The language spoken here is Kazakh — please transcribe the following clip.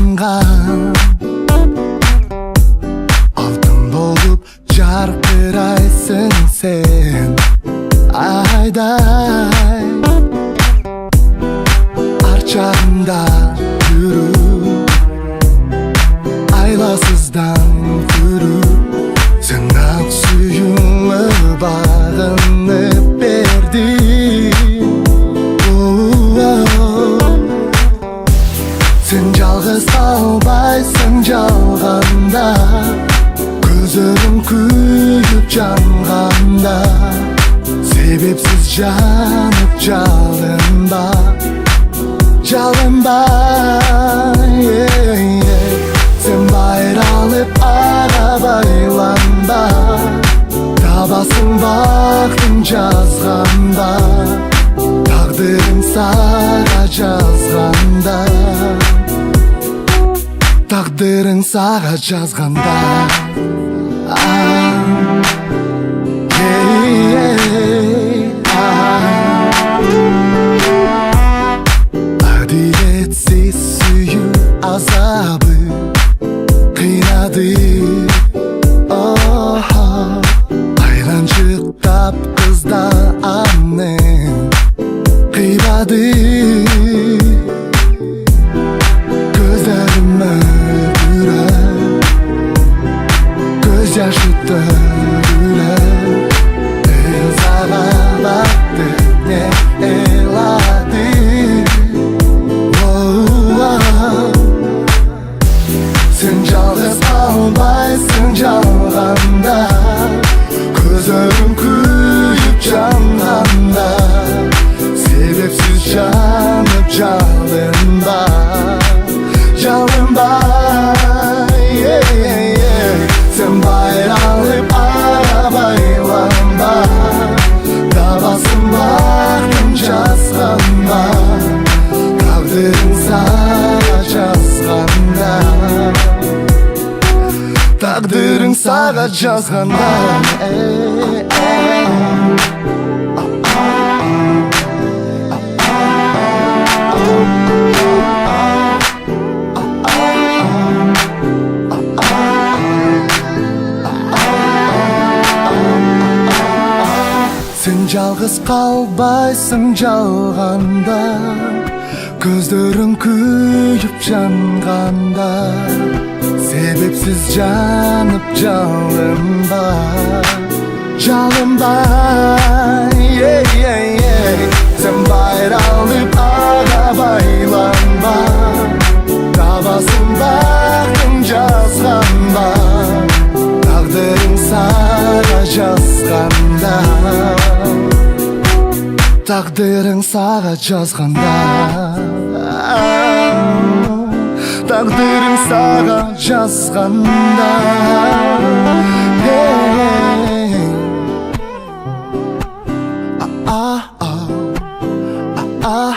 жанған, алтын болып жарқырайсың сен айдай. Арчағында жүру, айласыздан көру, сен ақ сүйіңі бағынып берді. Сен жалғыз қалбайсың жалғанда, көзің күйіп жанғанда, себепсіз жанып жалынба, жалынба. Сен байралып ара байланба, табасың бақтың жазғанда, тағдырың сага жазганда, тағдырың сага жазганда. Әділетсіз сүю азабы қинады, айраншықтап қызда анен қибады. Көздерім мөлдіреп, көз яшы төгіліп, сага бақты не елады. Сен жалғыз қалбайсың жалғанда, көзің күйіп жанғанда, себепсіз жанып жалынба, жалынба. Сен байралып ара байланба, табасың бақтың жазғанда, тағдырың сага жазғанда, тағдырың сага жазғанда. Сен жалғыз қалбайсың жалғанда, көздерің күйіп жанғанда, себепсіз жанып жалынба, жалынба. Сен байралып ара байланба, табасың бақтың жазғанда, тағдырың сага жазғанда, тағдырың сага жазғанда, тағдырың сага жазғанда. Ah